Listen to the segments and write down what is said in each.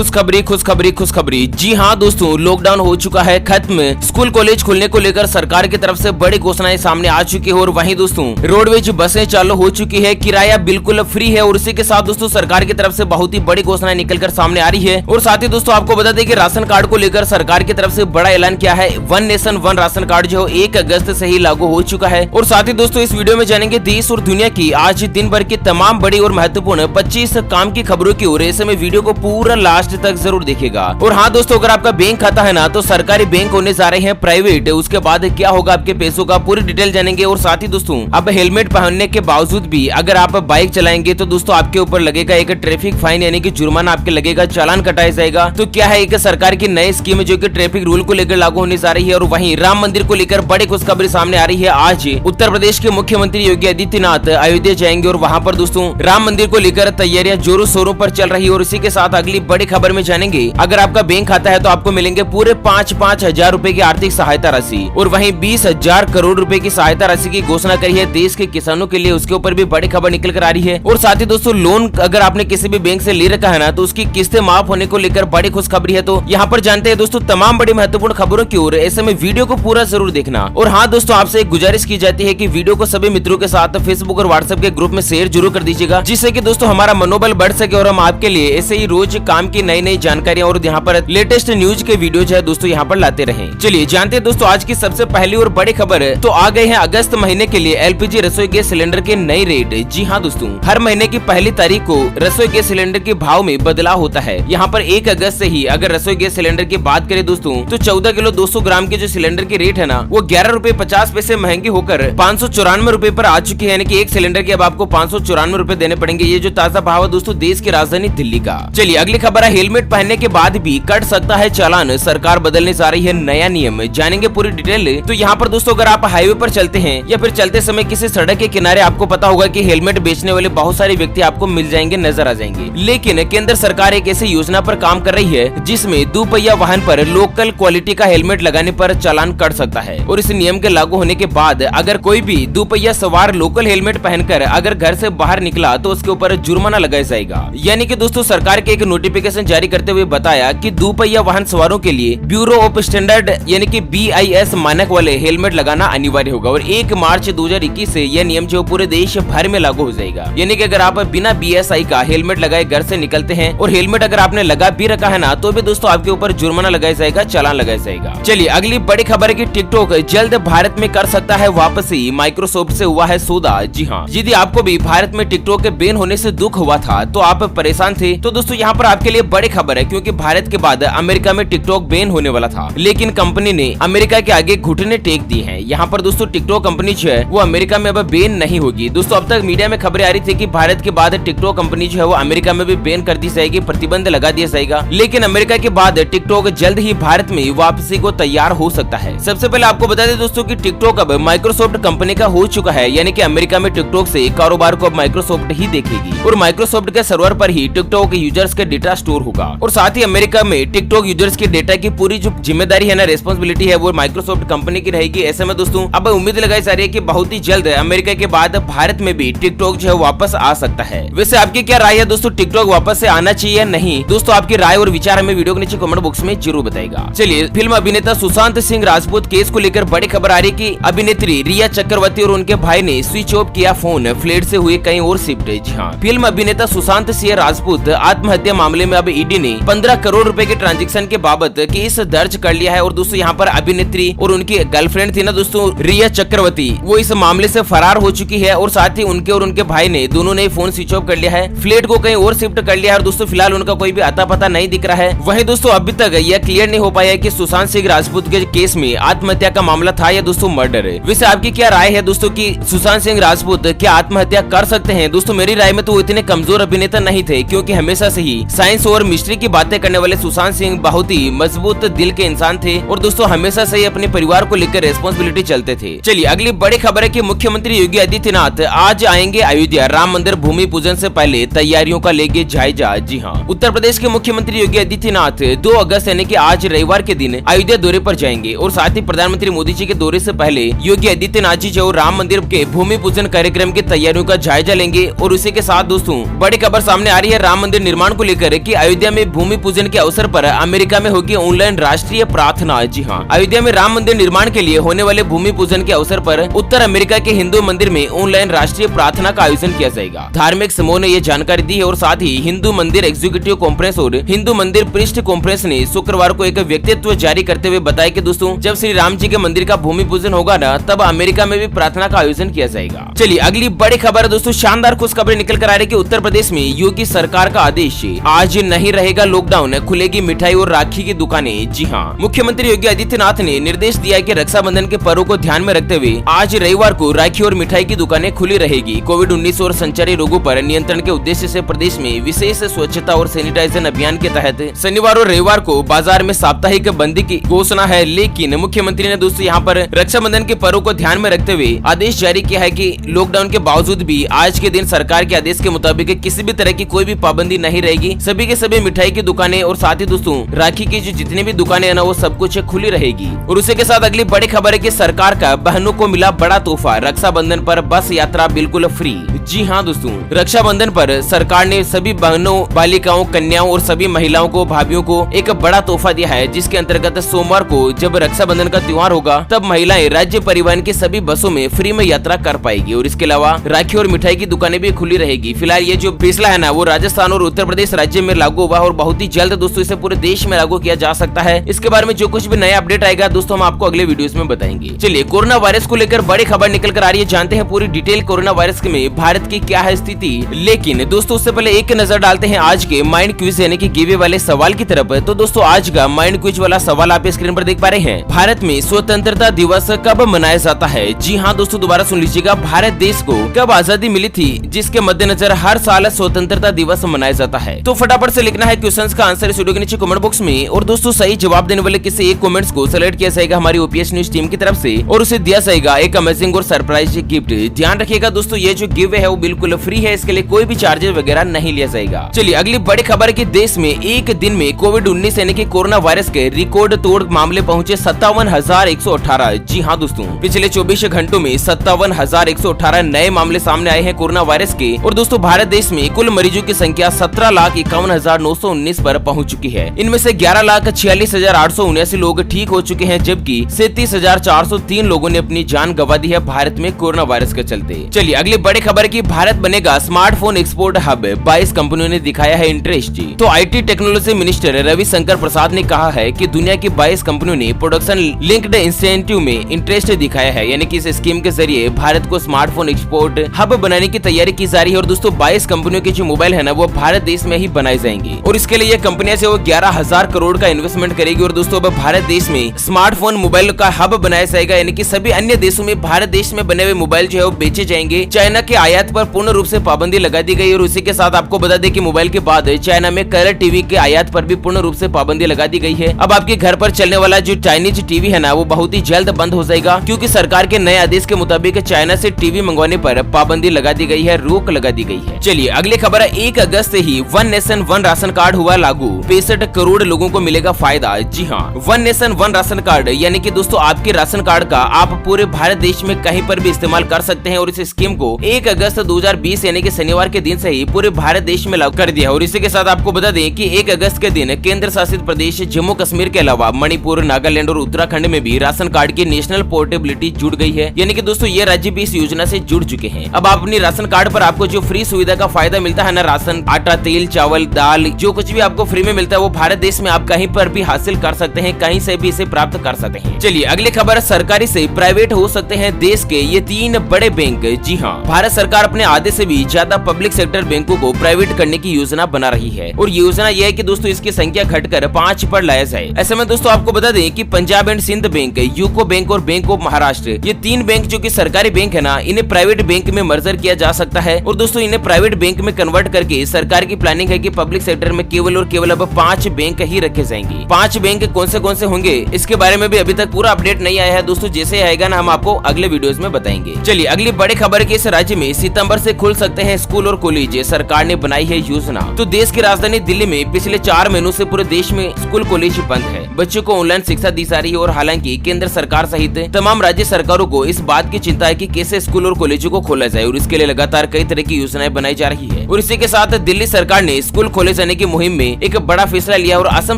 खुशखबरी। जी हाँ दोस्तों, लॉकडाउन हो चुका है खत्म। स्कूल कॉलेज खुलने को लेकर सरकार की तरफ से बड़ी घोषणाएं सामने आ चुकी है और वहीं दोस्तों रोडवेज बसें चालू हो चुकी है, किराया बिल्कुल फ्री है और इसी के साथ दोस्तों सरकार की तरफ से बहुत ही बड़ी घोषणाएं निकलकर सामने आ रही है। और साथ ही दोस्तों आपको बता दें कि राशन कार्ड को लेकर सरकार की तरफ से बड़ा ऐलान किया है। One nation one ration card जो 1 अगस्त से ही लागू हो चुका है। और साथ ही दोस्तों इस वीडियो में जानेंगे देश और दुनिया की आज दिन भर की तमाम बड़ी और महत्वपूर्ण 25 काम की खबरों की ओर। ऐसे में वीडियो को पूरा लास्ट तक जरूर देखिएगा। और हाँ दोस्तों, अगर आपका बैंक खाता है ना तो सरकारी बैंक होने जा रहे हैं प्राइवेट, उसके बाद क्या होगा आपके पैसों का पूरी डिटेल जानेंगे। और साथ ही दोस्तों अब हेलमेट पहनने के बावजूद भी अगर आप बाइक चलाएंगे तो दोस्तों आपके ऊपर लगेगा एक ट्रैफिक फाइन, यानी कि जुर्माना आपके लगेगा, चालान कटाया जाएगा। तो क्या है एक सरकार की नई स्कीम जो कि ट्रैफिक रूल को लेकर लागू होने जा रही है। और वहीं राम मंदिर को लेकर बड़ी खुशखबरी सामने आ रही है। आज उत्तर प्रदेश के मुख्यमंत्री योगी आदित्यनाथ अयोध्या जाएंगे और वहां पर दोस्तों राम मंदिर को लेकर तैयारियां जोरों शोरों पर चल रही है। और इसी के साथ अगली बड़ी खबर में जानेंगे, अगर आपका बैंक खाता है तो आपको मिलेंगे पूरे 5-5 हजार रूपए की आर्थिक सहायता राशि। और वहीं 20,000 करोड़ रुपए की सहायता राशि की घोषणा करी है देश के किसानों के लिए, उसके ऊपर भी बड़ी खबर निकल कर आ रही है। और साथ ही दोस्तों लोन अगर आपने किसी भी बैंक से ले रखा है ना तो उसकी किस्तें माफ होने को लेकर बड़ी खुशखबरी है। तो यहाँ पर जानते हैं दोस्तों तमाम बड़ी महत्वपूर्ण खबरों की ओर। ऐसे में वीडियो को पूरा जरूर देखना। और हाँ दोस्तों, आपसे एक गुजारिश की जाती है कि वीडियो को सभी मित्रों के साथ फेसबुक और व्हाट्सएप के ग्रुप में शेयर जरूर कर दीजिएगा, जिससे कि दोस्तों हमारा मनोबल बढ़ सके और हम आपके लिए ऐसे ही रोज काम की नई जानकारियां और यहाँ पर लेटेस्ट न्यूज के वीडियो जो है दोस्तों यहाँ पर लाते रहें। चलिए जानते हैं दोस्तों आज की सबसे पहली और बड़ी खबर। तो आ गए हैं अगस्त महीने के लिए एलपीजी रसोई गैस सिलेंडर के नए रेट। जी हाँ दोस्तों, हर महीने की पहली तारीख को रसोई गैस सिलेंडर के भाव में बदलाव होता है। यहाँ पर 1 अगस्त से ही अगर रसोई गैस सिलेंडर की बात करें दोस्तों तो 14 किलो 200 ग्राम के जो सिलेंडर की रेट है ना वो 11 रुपए 50 पैसे महंगी होकर 594 रुपए पर आ चुकी है। यानी कि एक सिलेंडर के अब आपको 594 रुपए देने पड़ेंगे। ये जो ताजा भाव है दोस्तों देश की राजधानी दिल्ली का। चलिए अगली खबर है, हेलमेट पहनने के बाद भी कट सकता है चालान, सरकार बदलने जा रही है नया नियम। जानेंगे पूरी डिटेल। तो यहाँ पर दोस्तों अगर आप हाईवे पर चलते हैं या फिर चलते समय किसी सड़क के किनारे, आपको पता होगा कि हेलमेट बेचने वाले बहुत सारे व्यक्ति आपको मिल जाएंगे, नजर आ जाएंगे। लेकिन केंद्र सरकार एक ऐसी योजना पर काम कर रही है जिसमें दुपहिया वाहन पर लोकल क्वालिटी का हेलमेट लगाने पर चालान कट सकता है। और इस नियम के लागू होने के बाद अगर कोई भी दुपहिया सवार लोकल हेलमेट पहनकर अगर घर से बाहर निकला तो उसके ऊपर जुर्माना लगाया जाएगा। यानी कि दोस्तों सरकार के एक नोटिफिकेशन जारी करते हुए बताया कि दुपहिया वाहन सवारों के लिए ब्यूरो ऑफ स्टैंडर्ड यानी कि BIS मानक वाले हेलमेट लगाना अनिवार्य होगा। और 1 मार्च 2021 से यह नियम जो पूरे देश भर में लागू हो जाएगा। यानी कि अगर आप बिना BSI का हेलमेट लगाए घर से निकलते हैं और हेलमेट अगर आपने लगा भी रखा है ना तो भी दोस्तों आपके ऊपर जुर्माना लगाया जाएगा, चालान लगाया जाएगा। चलिए अगली बड़ी खबर है कि टिकटॉक जल्द भारत में कर सकता है वापसी, माइक्रोसॉफ्ट से हुआ है सौदा। जी हाँ, यदि आपको भी भारत में टिकटॉक के बैन होने से दुख हुआ था तो आप परेशान थे तो दोस्तों यहाँ पर आपके लिए बड़ी खबर है, क्योंकि भारत के बाद अमेरिका में टिकटॉक बैन होने वाला था, लेकिन कंपनी ने अमेरिका के आगे घुटने टेक दिए हैं। यहाँ पर दोस्तों टिकटॉक कंपनी जो है वो अमेरिका में अब बैन नहीं होगी। दोस्तों अब तक मीडिया में खबरें आ रही थी कि भारत के बाद टिकटॉक कंपनी जो है वो अमेरिका में भी बैन कर दी जाएगी, प्रतिबंध लगा दिया जाएगा। लेकिन अमेरिका के बाद टिकटॉक जल्द ही भारत में वापसी को तैयार हो सकता है। सबसे पहले आपको बता दें दोस्तों कि टिकटॉक अब माइक्रोसॉफ्ट कंपनी का हो चुका है, यानी कि अमेरिका में टिकटॉक से कारोबार को अब माइक्रोसॉफ्ट ही देखेगी और माइक्रोसॉफ्ट के सर्वर पर ही टिकटॉक यूजर्स के डेटा स्टोर होगा। और साथ ही अमेरिका में टिकटॉक यूजर्स के डेटा की पूरी जो जिम्मेदारी है ना, रिस्पांसिबिलिटी है, वो माइक्रोसॉफ्ट कंपनी की रहेगी। ऐसे में दोस्तों अब उम्मीद लगाई जा रही है कि बहुत ही जल्द अमेरिका के बाद भारत में भी टिकटॉक जो है वापस आ सकता है। वैसे आपकी क्या राय है दोस्तों, टिकटॉक वापस से आना चाहिए या नहीं? दोस्तों आपकी राय और विचार हमें वीडियो के नीचे कमेंट बॉक्स में जरूर बताएगा। चलिए फिल्म अभिनेता सुशांत सिंह राजपूत केस को लेकर बड़ी खबर आ रही कि अभिनेत्री रिया चक्रवर्ती और उनके भाई ने स्विच ऑफ किया फोन, फ्लैट से हुए कहीं और शिफ्ट। जी हाँ, फिल्म अभिनेता सुशांत सिंह राजपूत आत्महत्या मामले में अब ईडी ने 15 करोड़ रुपए के ट्रांजैक्शन के बाबत केस दर्ज कर लिया है। और दोस्तों यहाँ पर अभिनेत्री और उनकी गर्लफ्रेंड थी ना दोस्तों रिया चक्रवर्ती, वो इस मामले से फरार हो चुकी है। और साथ ही उनके और उनके भाई ने दोनों ने फोन स्विच ऑफ कर लिया है, फ्लैट को कहीं और शिफ्ट कर लिया है। और दोस्तों फिलहाल उनका कोई भी अता पता नहीं दिख रहा है। वहीं दोस्तों अभी तक यह क्लियर नहीं हो पाया है कि सुशांत सिंह राजपूत के केस में आत्महत्या का मामला था या दोस्तों मर्डर है। वैसे आपकी क्या राय है दोस्तों कि सुशांत सिंह राजपूत क्या आत्महत्या कर सकते हैं? दोस्तों मेरी राय में तो वो इतने कमजोर अभिनेता नहीं थे, क्योंकि हमेशा से ही साइंस और मिस्ट्री की बातें करने वाले सुशांत सिंह बहुत ही मजबूत दिल के इंसान थे और दोस्तों हमेशा से ही अपने परिवार को लेकर रेस्पॉन्सिबिलिटी चलते थे। चलिए अगली बड़ी खबर है कि मुख्यमंत्री योगी आदित्यनाथ आज आएंगे अयोध्या, राम मंदिर भूमि पूजन से पहले तैयारियों का लेंगे जायजा। जी हाँ, उत्तर प्रदेश के मुख्यमंत्री योगी आदित्यनाथ 2 अगस्त यानी कि आज रविवार के दिन अयोध्या दौरे पर जाएंगे। और साथ ही प्रधानमंत्री मोदी जी के दौरे से पहले योगी आदित्यनाथ जी जो राम मंदिर के भूमि पूजन कार्यक्रम की तैयारियों का जायजा लेंगे। और उसी के साथ दोस्तों बड़ी खबर सामने आ रही है राम मंदिर निर्माण को लेकर कि अयोध्या में भूमि पूजन के अवसर पर अमेरिका में होगी ऑनलाइन राष्ट्रीय प्रार्थना। जी हाँ, अयोध्या में राम मंदिर निर्माण के लिए होने वाले भूमि पूजन के अवसर पर उत्तर अमेरिका के हिंदू मंदिर में ऑनलाइन राष्ट्रीय प्रार्थना का आयोजन किया जाएगा। धार्मिक समूह ने यह जानकारी दी है और साथ ही हिंदू मंदिर एग्जीक्यूटिव कॉन्फ्रेंस और हिंदू मंदिर पृष्ठ कॉन्फ्रेंस ने शुक्रवार को एक व्यक्तित्व जारी करते हुए बताया कि दोस्तों जब श्री राम जी के मंदिर का भूमि पूजन होगा ना, तब अमेरिका में भी प्रार्थना का आयोजन किया जाएगा। चलिए अगली बड़ी खबर है दोस्तों, शानदार खुशखबरी निकल कर आ रही है कि उत्तर प्रदेश में योगी सरकार का आदेश, आज नहीं रहेगा लॉकडाउन, खुलेगी मिठाई और राखी की दुकानें। जी हाँ, मुख्यमंत्री योगी आदित्यनाथ ने निर्देश दिया है कि रक्षाबंधन के पर्व को ध्यान में रखते हुए आज रविवार को राखी और मिठाई की दुकानें खुली रहेगी। कोविड-19 और संचारी रोगों पर नियंत्रण के उद्देश्य से प्रदेश में विशेष स्वच्छता और सैनिटाइजेशन अभियान के तहत शनिवार और रविवार को बाजार में साप्ताहिक बंदी की घोषणा है। लेकिन मुख्यमंत्री ने दोस्तों यहाँ पर रक्षाबंधन के पर्व को ध्यान में रखते हुए आदेश जारी किया है कि लॉकडाउन के बावजूद भी आज के दिन सरकार के आदेश के मुताबिक किसी भी तरह की कोई भी पाबंदी नहीं रहेगी। सभी के सभी मिठाई की दुकानें और साथ ही दोस्तों राखी की जो जितनी भी दुकानें है ना, वो सब कुछ खुली रहेगी। और उसी के साथ अगली बड़ी खबर है कि सरकार का बहनों को मिला बड़ा तोहफा, रक्षाबंधन पर बस यात्रा बिल्कुल फ्री। जी हाँ दोस्तों, रक्षाबंधन पर सरकार ने सभी बहनों, बालिकाओं, कन्याओं और सभी महिलाओं को, भाभीओं को एक बड़ा तोहफा दिया है, जिसके अंतर्गत सोमवार को जब रक्षाबंधन का त्योहार होगा तब महिलाएं राज्य परिवहन की सभी बसों में फ्री में यात्रा कर पाएगी। और इसके अलावा राखी और मिठाई की दुकानें भी खुली रहेगी। फिलहाल ये जो फैसला है ना, वो राजस्थान और उत्तर प्रदेश राज्य में लागू हुआ और बहुत ही जल्द दोस्तों इसे पूरे देश में लागू किया जा सकता है। इसके बारे में जो कुछ भी नया अपडेट आएगा दोस्तों हम आपको अगले वीडियोस में बताएंगे। चलिए कोरोना वायरस को लेकर बड़ी खबर निकल कर आ रही है, जानते हैं पूरी डिटेल कोरोना वायरस में भारत की क्या है स्थिति। लेकिन दोस्तों उससे पहले एक नजर डालते हैं आज के माइंड क्विज यानी कि गिवे वाले सवाल की तरफ। तो दोस्तों आज का माइंड क्विज वाला सवाल आप स्क्रीन पर देख पा रहे हैं, भारत में स्वतंत्रता दिवस कब मनाया जाता है। जी हाँ दोस्तों, दोबारा सुन लीजिएगा, भारत देश को कब आजादी मिली थी जिसके मद्देनजर हर साल स्वतंत्रता दिवस मनाया जाता है। तो फटाफट से लिखना है क्वेश्चंस का आंसर इस वीडियो के नीचे कमेंट बॉक्स में, और दोस्तों सही जवाब देने वाले किसी एक कमेंट्स को सेलेक्ट किया जाएगा हमारी ओपीएस न्यूज टीम की तरफ से और उसे दिया जाएगा एक अमेजिंग और सरप्राइज गिफ्ट। ध्यान रखिएगा दोस्तों, ये जो गिव है वो बिल्कुल फ्री है, इसके लिए कोई भी चार्जेस वगैरह नहीं लिया जाएगा। चलिए अगली बड़ी खबर है कि देश में एक दिन में कोविड-19 यानी कि कोरोना वायरस के रिकॉर्ड तोड़ मामले पहुंचे 57,118। जी हाँ दोस्तों, पिछले 24 घंटों में 57,118 नए मामले सामने आए हैं कोरोना वायरस के। और दोस्तों भारत देश में कुल मरीजों की संख्या 17,51,919 पर पहुंच चुकी है। इनमें से 11,46,879 लोग ठीक हो चुके हैं, जबकि 37,403 लोगों ने अपनी जान गंवा दी है भारत में कोरोना वायरस के चलते। चलिए अगली बड़ी खबर की भारत बनेगा स्मार्टफोन एक्सपोर्ट हब, 22 कंपनियों ने दिखाया है इंटरेस्ट। तो आईटी टेक्नोलॉजी मिनिस्टर रविशंकर प्रसाद ने कहा है कि दुनिया की 22 कंपनियों ने प्रोडक्शन लिंक्ड इंसेंटिव में इंटरेस्ट दिखाया है, यानी कि इस स्कीम के जरिए भारत को स्मार्टफोन एक्सपोर्ट हब बनाने की तैयारी की जा रही है। और दोस्तों 22 कंपनियों के जो मोबाइल है ना, वो भारत देश में ही बनाए जाएंगे और इसके लिए ये कंपनियां से वो 11,000 करोड़ का इन्वेस्टमेंट करेगी। और दोस्तों अब भारत देश में स्मार्टफोन मोबाइल का हब बनाया जाएगा, यानी कि सभी अन्य देशों में भारत देश में बने हुए मोबाइल जो है वो बेचे जाएंगे। चाइना के आयात पर पूर्ण रूप से पाबंदी लगा दी गई और उसी के साथ आपको बता दें कि मोबाइल के बाद चाइना में कलर टीवी के आयात पर भी पूर्ण रूप से पाबंदी लगा दी गई है। अब आपके घर पर चलने वाला जो चाइनीज टीवी है ना, वो बहुत ही जल्द बंद हो जाएगा, क्योंकि सरकार के नए आदेश के मुताबिक चाइना से टीवी मंगवाने पर पाबंदी लगा दी गई है, रोक लगा दी गई है। चलिए अगली खबर है, 1 अगस्त से ही one nation one ration card हुआ लागू, 65 करोड़ लोगों को मिलेगा फायदा। जी हाँ, one nation one ration card यानी कि दोस्तों आपके राशन कार्ड का आप पूरे भारत देश में कहीं पर भी इस्तेमाल कर सकते हैं। और इस स्कीम को 1 अगस्त 2020 यानी कि शनिवार के दिन से ही पूरे भारत देश में लागू कर दिया। और इसी के साथ आपको बता दें कि 1 अगस्त के दिन केंद्र शासित प्रदेश जम्मू कश्मीर के अलावा मणिपुर, नागालैंड और उत्तराखंड में भी राशन कार्ड की नेशनल पोर्टेबिलिटी जुड़ गई है, यानी कि दोस्तों ये राज्य भी इस योजना से जुड़ चुके हैं। अब आप अपनी राशन कार्ड पर आपको जो फ्री सुविधा का फायदा मिलता है ना, राशन, आटा, तेल, चावल, दाल, जो कुछ भी आपको फ्री में मिलता है वो भारत देश में आप कहीं पर भी हासिल कर सकते हैं, कहीं से भी इसे प्राप्त कर सकते हैं। चलिए अगली खबर, सरकारी से प्राइवेट हो सकते हैं देश के ये 3 बड़े बैंक। जी हाँ, भारत सरकार अपने आधे से भी ज्यादा पब्लिक सेक्टर बैंकों को प्राइवेट करने की योजना बना रही है और योजना यह है कि दोस्तों इसकी संख्या घटकर 5 पर लाया जाए। ऐसे में दोस्तों आपको बता दें कि Punjab and Sind bank, UCO bank और बैंक ऑफ महाराष्ट्र, ये 3 बैंक जो कि सरकारी बैंक है ना, इन्हें प्राइवेट बैंक में मर्जर किया जा सकता है। और दोस्तों इन्हें प्राइवेट बैंक में कन्वर्ट करके सरकार की प्लानिंग है कि पब्लिक सेक्टर में केवल और केवल अब 5 बैंक ही रखे जाएंगे। 5 बैंक कौन से होंगे इसके बारे में भी अभी तक पूरा अपडेट नहीं आया है दोस्तों, जैसे आएगा ना हम आपको अगले वीडियोस में बताएंगे। चलिए अगली बड़ी खबर की, इस राज्य में सितंबर से खुल सकते हैं स्कूल और कॉलेज, सरकार ने बनाई है योजना। तो देश की राजधानी दिल्ली में पिछले 4 महीनों से पूरे देश में स्कूल कॉलेज बंद है, बच्चों को ऑनलाइन शिक्षा दी जा रही है। और हालांकि केंद्र सरकार सहित तमाम राज्य सरकारों को इस बात की चिंता है कि कैसे स्कूल और कॉलेजों को खोला जाए और इसके लिए लगातार कई तरह की योजनाएं बनाई जा रही है। और इसी के साथ दिल्ली सरकार ने स्कूल खोले जाने की मुहिम में एक बड़ा फैसला लिया और असम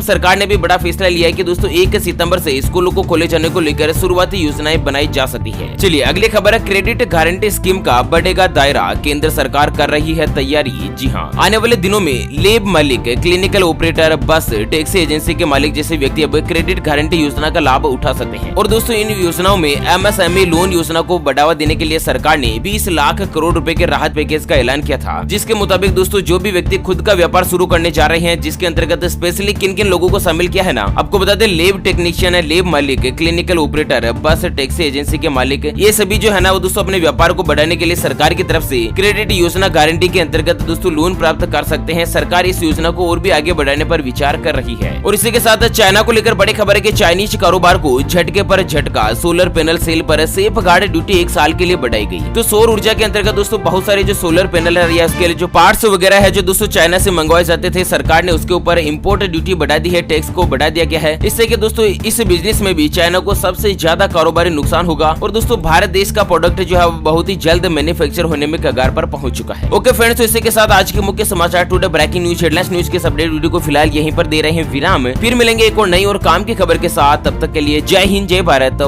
सरकार ने भी बड़ा फैसला लिया है कि दोस्तों 1 सितंबर से स्कूलों को खोले जाने को लेकर शुरुआती योजनाएं बनाई जा सकती है। चलिए अगली खबर है, क्रेडिट गारंटी स्कीम का बढ़ेगा दायरा, केंद्र सरकार कर रही है तैयारी। जी हाँ, आने वाले दिनों में लैब मालिक, क्लिनिकल ऑपरेटर, बस, टैक्सी एजेंसी के मालिक जैसे व्यक्ति अब क्रेडिट गारंटी योजना का लाभ उठा सकते हैं। और दोस्तों इन योजनाओं में MSME लोन योजना को बढ़ावा देने के लिए सरकार ने 20 लाख करोड़ रुपए के राहत पैकेज का ऐलान किया था, जिसके मुताबिक दोस्तों जो भी व्यक्ति खुद का व्यापार शुरू करने जा रहे हैं, जिसके अंतर्गत स्पेशली किन किन लोगों को शामिल किया है ना, आपको बता दें, लैब टेक्नीशियन है, लैब मालिक, क्लिनिकल ऑपरेटर, बस, टैक्सी एजेंसी के मालिक, ये सभी जो है ना वो दोस्तों अपने व्यापार को बढ़ाने के लिए सरकार की तरफ से क्रेडिट योजना गारंटी के अंतर्गत दोस्तों लोन प्राप्त कर सकते हैं। सरकार इस योजना को और भी आगे बढ़ाने पर विचार कर रही है। और इसी के साथ चाइना को लेकर बड़ी खबर है कि चाइनीज कारोबार को झटके पर झटका, सोलर पैनल सेल पर सेफ गार्ड ड्यूटी 1 साल के लिए बढ़ाई गई। तो सौर ऊर्जा के अंतर्गत दोस्तों बहुत सारे जो सोलर पैनल है या उसके जो पार्ट्स वगैरह है जो दोस्तों चाइना से मंगवाए जाते थे, सरकार ने उसके ऊपर इम्पोर्ट ड्यूटी बढ़ा दी है, टैक्स को बढ़ा दिया गया है। इससे कि दोस्तों इस बिजनेस में भी चाइना को सबसे ज्यादा कारोबारी नुकसान होगा और दोस्तों भारत देश का प्रोडक्ट जो है बहुत ही जल्द मैन्युफैक्चर होने में कगार पर पहुंच चुका है। ओके फ्रेंड्स, तो इसी के साथ आज के मुख्य समाचार today breaking news headlines news के अपडेट वीडियो को फिलहाल यहीं पर दे रहे हैं विराम। फिर मिलेंगे एक और नई और काम की खबर के साथ, तब तक के लिए जय हिंद, जय भारत,